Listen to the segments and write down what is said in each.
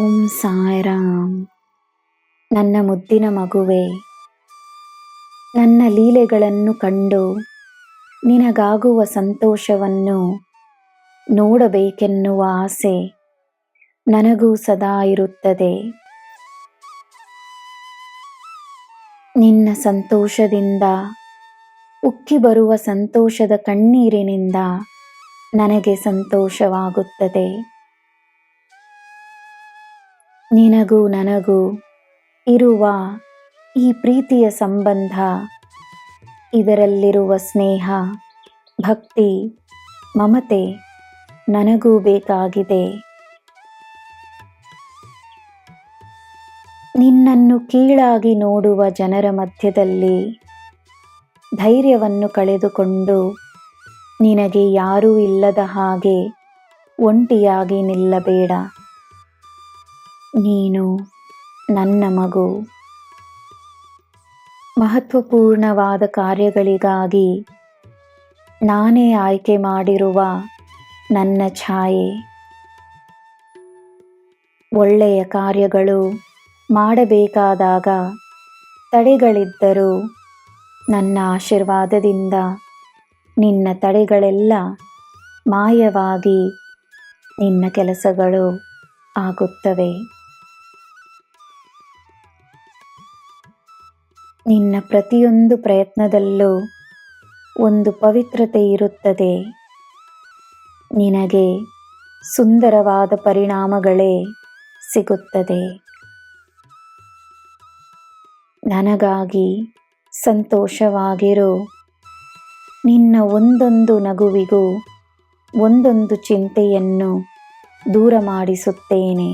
ಓಂ ಸಾಯಿರಾಮ್. ನನ್ನ ಮುದ್ದಿನ ಮಗುವೆ, ನನ್ನ ಲೀಲೆಗಳನ್ನು ಕಂಡು ನಿನಗಾಗುವ ಸಂತೋಷವನ್ನು ನೋಡಬೇಕೆನ್ನುವ ಆಸೆ ನನಗೂ ಸದಾ ಇರುತ್ತದೆ. ನಿನ್ನ ಸಂತೋಷದಿಂದ ಉಕ್ಕಿ ಬರುವ ಸಂತೋಷದ ಕಣ್ಣೀರಿನಿಂದ ನನಗೆ ಸಂತೋಷವಾಗುತ್ತದೆ. ನಿನಗೂ ನನಗೂ ಇರುವ ಈ ಪ್ರೀತಿಯ ಸಂಬಂಧ, ಇದರಲ್ಲಿರುವ ಸ್ನೇಹ, ಭಕ್ತಿ, ಮಮತೆ ನನಗೂ ಬೇಕಾಗಿದೆ. ನಿನ್ನನ್ನು ಕೀಳಾಗಿ ನೋಡುವ ಜನರ ಮಧ್ಯದಲ್ಲಿ ಧೈರ್ಯವನ್ನು ಕಳೆದುಕೊಂಡು ನಿನಗೆ ಯಾರೂ ಇಲ್ಲದ ಹಾಗೆ ಒಂಟಿಯಾಗಿ ನಿಲ್ಲಬೇಡ. ನೀನು ನನ್ನ ಮಗು. ಮಹತ್ವಪೂರ್ಣವಾದ ಕಾರ್ಯಗಳಿಗಾಗಿ ನಾನೇ ಆಯ್ಕೆ ಮಾಡಿರುವ ನನ್ನ ಛಾಯೆ. ಒಳ್ಳೆಯ ಕಾರ್ಯಗಳು ಮಾಡಬೇಕಾದಾಗ ತಡೆಗಳಿದ್ದರೂ ನನ್ನ ಆಶೀರ್ವಾದದಿಂದ ನಿನ್ನ ತಡೆಗಳೆಲ್ಲ ಮಾಯವಾಗಿ ನಿನ್ನ ಕೆಲಸಗಳು ಆಗುತ್ತವೆ. ನಿನ್ನ ಪ್ರತಿಯೊಂದು ಪ್ರಯತ್ನದಲ್ಲೂ ಒಂದು ಪವಿತ್ರತೆ ಇರುತ್ತದೆ. ನಿನಗೆ ಸುಂದರವಾದ ಪರಿಣಾಮಗಳೇ ಸಿಗುತ್ತದೆ. ನನಗಾಗಿ ಸಂತೋಷವಾಗಿರು. ನಿನ್ನ ಒಂದೊಂದು ನಗುವಿಗೂ ಒಂದೊಂದು ಚಿಂತೆಯನ್ನು ದೂರ ಮಾಡಿಸುತ್ತೇನೆ.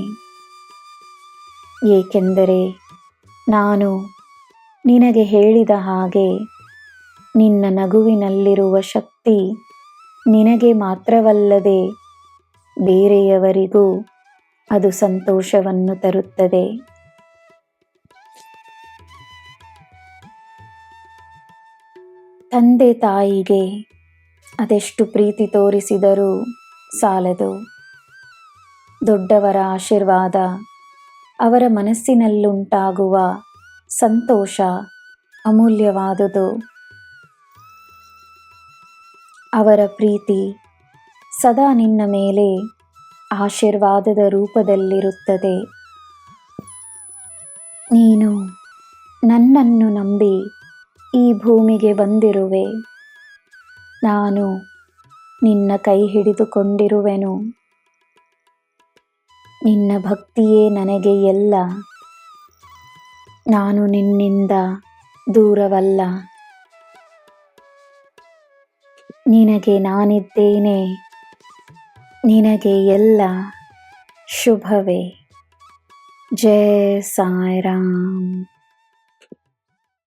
ಏಕೆಂದರೆ ನಾನು ನಿನಗೆ ಹೇಳಿದ ಹಾಗೆ ನಿನ್ನ ನಗುವಿನಲ್ಲಿರುವ ಶಕ್ತಿ ನಿನಗೆ ಮಾತ್ರವಲ್ಲದೆ ಬೇರೆಯವರಿಗೂ ಅದು ಸಂತೋಷವನ್ನು ತರುತ್ತದೆ. ತಂದೆ ತಾಯಿಗೆ ಅದೆಷ್ಟು ಪ್ರೀತಿ ತೋರಿಸಿದರೂ ಸಾಲದು. ದೊಡ್ಡವರ ಆಶೀರ್ವಾದ, ಅವರ ಮನಸ್ಸಿನಲ್ಲುಂಟಾಗುವ ಸಂತೋಷ ಅಮೂಲ್ಯವಾದುದು. ಅವರ ಪ್ರೀತಿ ಸದಾ ನಿನ್ನ ಮೇಲೆ ಆಶೀರ್ವಾದದ ರೂಪದಲ್ಲಿರುತ್ತದೆ. ನೀನು ನನ್ನನ್ನು ನಂಬಿ ಈ ಭೂಮಿಗೆ ಬಂದಿರುವೆ. ನಾನು ನಿನ್ನ ಕೈ ಹಿಡಿದುಕೊಂಡಿರುವೆನು. ನಿನ್ನ ಭಕ್ತಿಯೇ ನನಗೆ ಎಲ್ಲ. ನಾನು ನಿನ್ನಿಂದ ದೂರವಲ್ಲ. ನಿನಗೆ ನಾನಿದ್ದೇನೆ. ನಿನಗೆ ಎಲ್ಲ ಶುಭವೇ. ಜೈ ಸಾಯಿರಾಮ್.